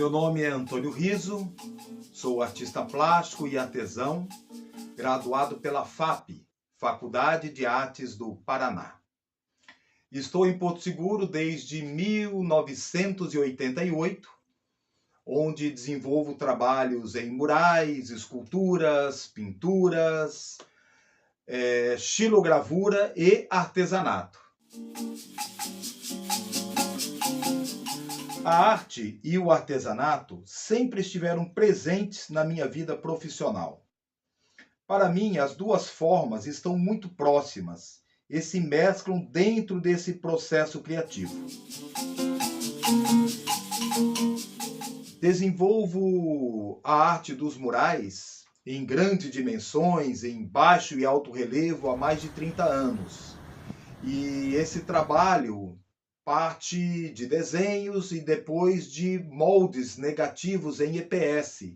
Meu nome é Antônio Riso, sou artista plástico e artesão, graduado pela FAP, Faculdade de Artes do Paraná. Estou em Porto Seguro desde 1988, onde desenvolvo trabalhos em murais, esculturas, pinturas, xilogravura e artesanato. A arte e o artesanato sempre estiveram presentes na minha vida profissional. Para mim, as duas formas estão muito próximas e se mesclam dentro desse processo criativo. Desenvolvo a arte dos murais em grandes dimensões, em baixo e alto relevo há mais de 30 anos. E esse trabalho parte de desenhos e depois de moldes negativos em EPS.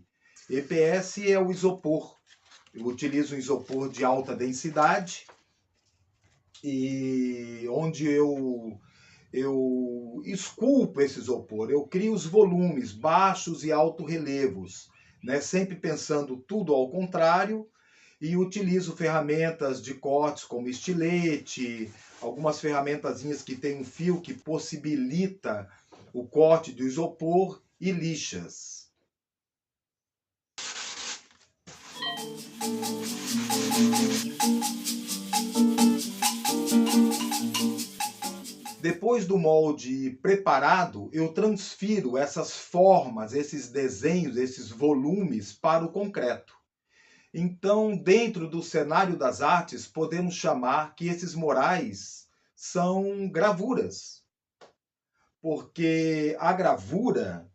EPS é o isopor. Eu utilizo um isopor de alta densidade e onde eu esculpo esse isopor. Eu crio os volumes baixos e alto relevos, né? Sempre pensando tudo ao contrário, e utilizo ferramentas de cortes como estilete, algumas ferramentazinhas que tem um fio que possibilita o corte do isopor e lixas. Depois do molde preparado, eu transfiro essas formas, esses desenhos, esses volumes para o concreto. Então, dentro do cenário das artes, podemos chamar que esses murais são gravuras. Porque a gravura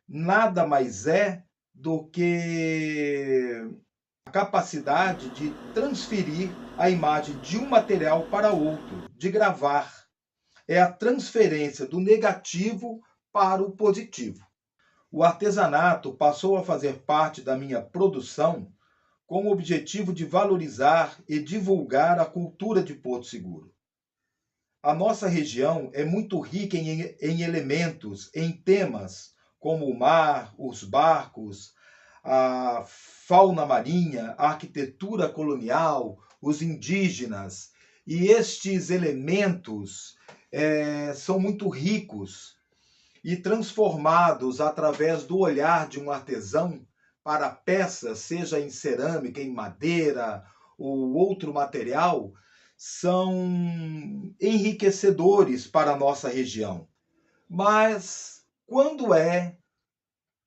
nada mais é do que a capacidade de transferir a imagem de um material para outro, de gravar. É a transferência do negativo para o positivo. O artesanato passou a fazer parte da minha produção com o objetivo de valorizar e divulgar a cultura de Porto Seguro. A nossa região é muito rica em elementos, em temas como o mar, os barcos, a fauna marinha, a arquitetura colonial, os indígenas. E estes elementos são muito ricos e transformados através do olhar de um artesão para peças, seja em cerâmica, em madeira ou outro material, são enriquecedores para a nossa região. Mas quando é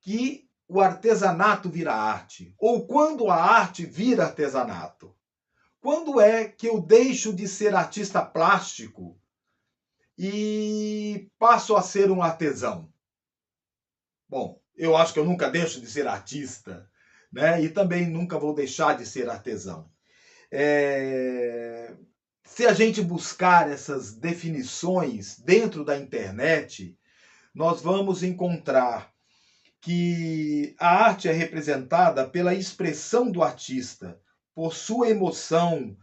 que o artesanato vira arte? Ou quando a arte vira artesanato? Quando é que eu deixo de ser artista plástico e passo a ser um artesão? Bom, eu acho que eu nunca deixo de ser artista, né? E também nunca vou deixar de ser artesão. Se a gente buscar essas definições dentro da internet, nós vamos encontrar que a arte é representada pela expressão do artista, por sua emoção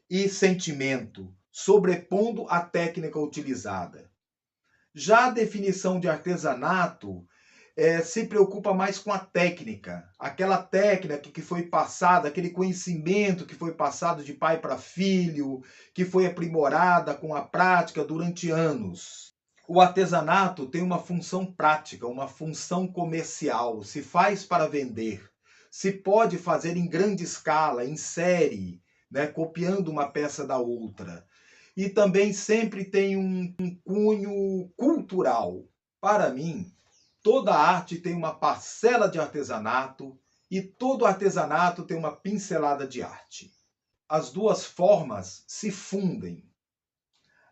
e sentimento, sobrepondo a técnica utilizada. Já a definição de artesanato se preocupa mais com a técnica, aquela técnica que foi passada, aquele conhecimento que foi passado de pai para filho, que foi aprimorada com a prática durante anos. O artesanato tem uma função prática, uma função comercial, se faz para vender, se pode fazer em grande escala, em série, né, copiando uma peça da outra. E também sempre tem um cunho cultural. Para mim, toda arte tem uma parcela de artesanato e todo artesanato tem uma pincelada de arte. As duas formas se fundem.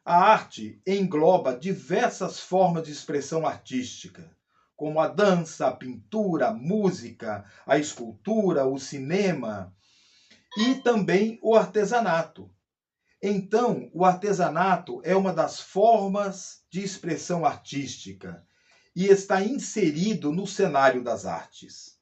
A arte engloba diversas formas de expressão artística, como a dança, a pintura, a música, a escultura, o cinema e também o artesanato. Então, o artesanato é uma das formas de expressão artística e está inserido no cenário das artes.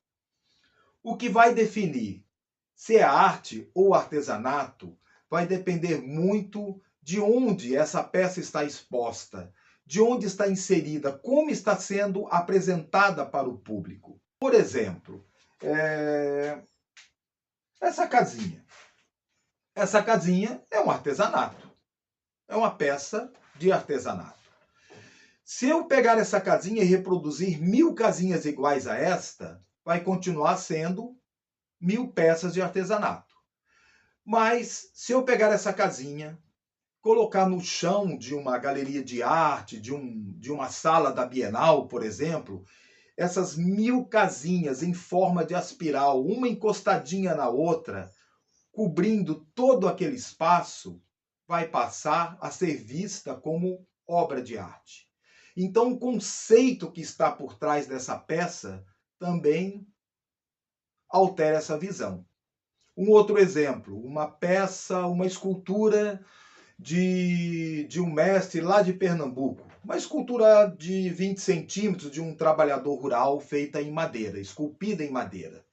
O que vai definir se é arte ou artesanato vai depender muito de onde essa peça está exposta, de onde está inserida, como está sendo apresentada para o público. Por exemplo, essa casinha. Essa casinha é um artesanato, é uma peça de artesanato. Se eu pegar essa casinha e reproduzir 1000 casinhas iguais a esta, vai continuar sendo 1000 peças de artesanato. Mas se eu pegar essa casinha, colocar no chão de uma galeria de arte, de uma sala da Bienal, por exemplo, essas 1000 casinhas em forma de espiral, uma encostadinha na outra, cobrindo todo aquele espaço, vai passar a ser vista como obra de arte. Então, o conceito que está por trás dessa peça também altera essa visão. Um outro exemplo, uma peça, uma escultura de um mestre lá de Pernambuco. Uma escultura de 20 centímetros de um trabalhador rural feita em madeira, esculpida em madeira.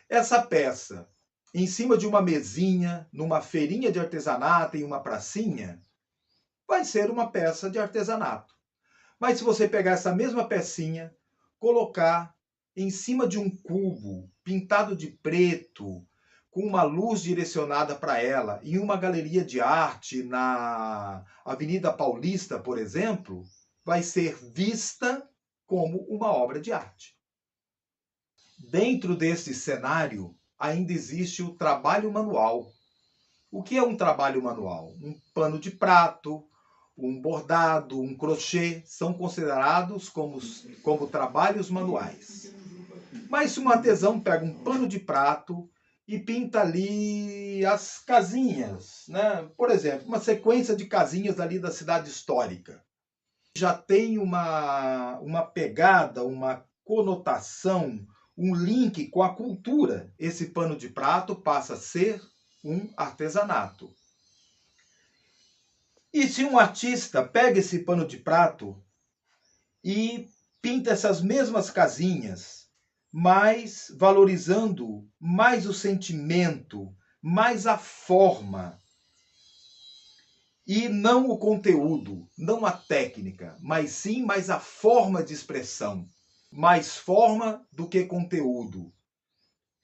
Essa peça, em cima de uma mesinha, numa feirinha de artesanato, em uma pracinha, vai ser uma peça de artesanato. Mas se você pegar essa mesma pecinha, colocar em cima de um cubo pintado de preto, com uma luz direcionada para ela, em uma galeria de arte na Avenida Paulista, por exemplo, vai ser vista como uma obra de arte. Dentro desse cenário, ainda existe o trabalho manual. O que é um trabalho manual? Um pano de prato, um bordado, um crochê, são considerados como trabalhos manuais. Mas se um artesão pega um pano de prato e pinta ali as casinhas, né? Por exemplo, uma sequência de casinhas ali da cidade histórica, já tem uma pegada, uma conotação, um link com a cultura. Esse pano de prato passa a ser um artesanato. E se um artista pega esse pano de prato e pinta essas mesmas casinhas, mas valorizando mais o sentimento, mais a forma, e não o conteúdo, não a técnica, mas sim mais a forma de expressão, mais forma do que conteúdo,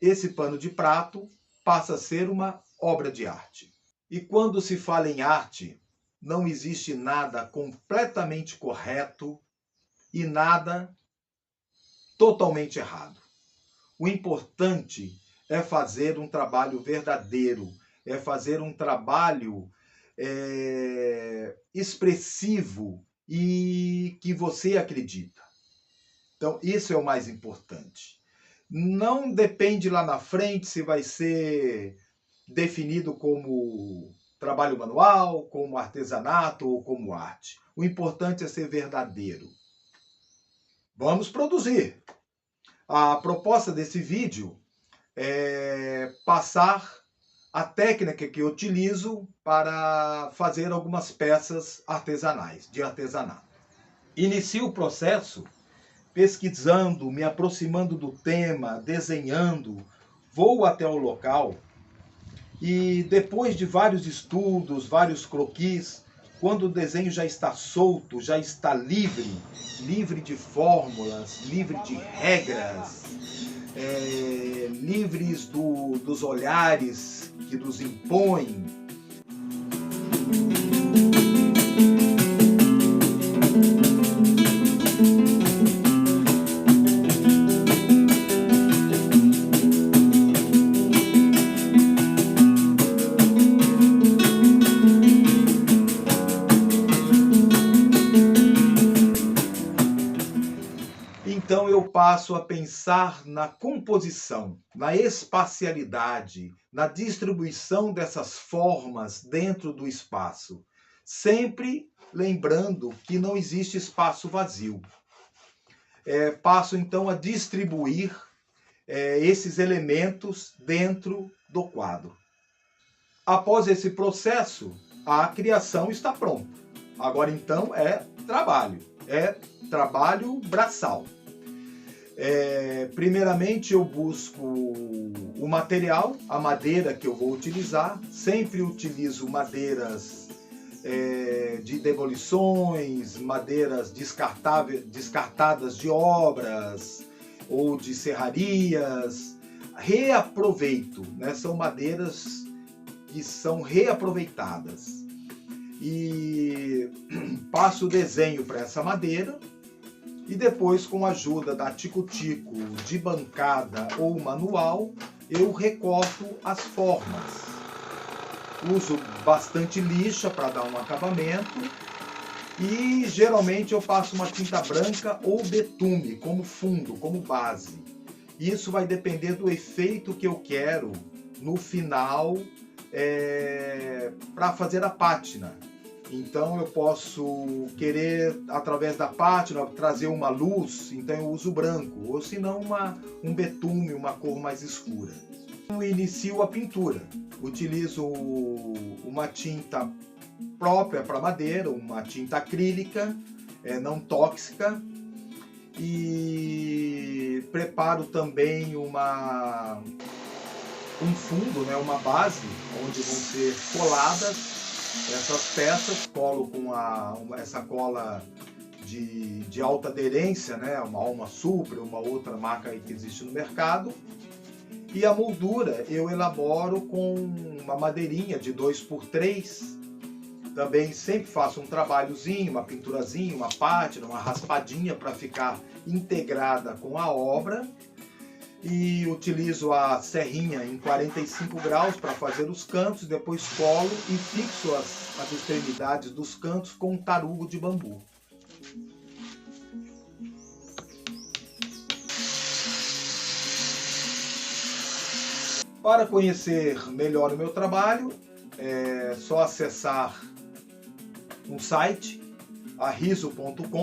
esse pano de prato passa a ser uma obra de arte. E quando se fala em arte, não existe nada completamente correto e nada totalmente errado. O importante é fazer um trabalho verdadeiro, é fazer um trabalho expressivo e que você acredita. Então, isso é o mais importante. Não depende lá na frente se vai ser definido como trabalho manual, como artesanato ou como arte. O importante é ser verdadeiro. Vamos produzir. A proposta desse vídeo é passar a técnica que eu utilizo para fazer algumas peças artesanais, de artesanato. Inicio o processo pesquisando, me aproximando do tema, desenhando, vou até o local e depois de vários estudos, vários croquis, quando o desenho já está solto, já está livre, livre de fórmulas, livre de regras, livres dos olhares que nos impõem, então eu passo a pensar na composição, na espacialidade, na distribuição dessas formas dentro do espaço, sempre lembrando que não existe espaço vazio. Passo então a distribuir esses elementos dentro do quadro. Após esse processo, a criação está pronta. Agora então é trabalho braçal. Primeiramente eu busco o material, a madeira que eu vou utilizar. Sempre utilizo madeiras de demolições, madeiras descartadas de obras ou de serrarias. Reaproveito, né? São madeiras que são reaproveitadas. E passo o desenho para essa madeira e depois, com a ajuda da tico-tico de bancada ou manual, eu recorto as formas. Uso bastante lixa para dar um acabamento e geralmente eu passo uma tinta branca ou betume como fundo, como base. Isso vai depender do efeito que eu quero no final para fazer a pátina. Então eu posso querer, através da pátina, trazer uma luz, então eu uso branco, ou se não um betume, uma cor mais escura. Eu inicio a pintura. Utilizo uma tinta própria para madeira, uma tinta acrílica, não tóxica, e preparo também um fundo, né, uma base, onde vão ser coladas essas peças. Colo com essa cola de alta aderência, né, uma Alma Supra, uma outra marca aí que existe no mercado. E a moldura eu elaboro com uma madeirinha de 2x3. Também sempre faço um trabalhozinho, uma pinturazinha, uma pátina, uma raspadinha para ficar integrada com a obra. E utilizo a serrinha em 45 graus para fazer os cantos, depois colo e fixo as extremidades dos cantos com um tarugo de bambu. Para conhecer melhor o meu trabalho, é só acessar um site, arriso.com.br,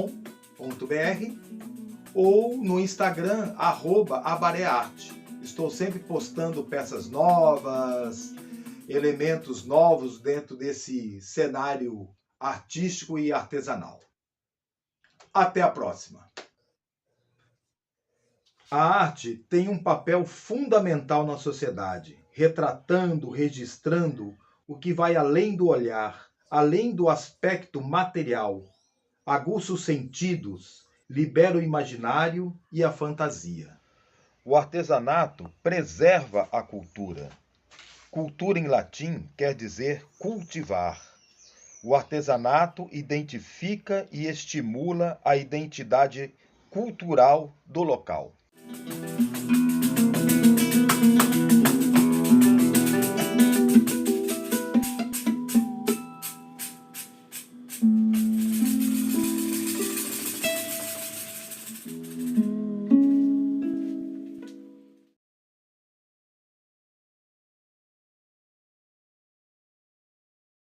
ou no Instagram, @abarearte. Estou sempre postando peças novas, elementos novos dentro desse cenário artístico e artesanal. Até a próxima! A arte tem um papel fundamental na sociedade, retratando, registrando o que vai além do olhar, além do aspecto material. Aguça os sentidos, libera o imaginário e a fantasia. O artesanato preserva a cultura. Cultura em latim quer dizer cultivar. O artesanato identifica e estimula a identidade cultural do local.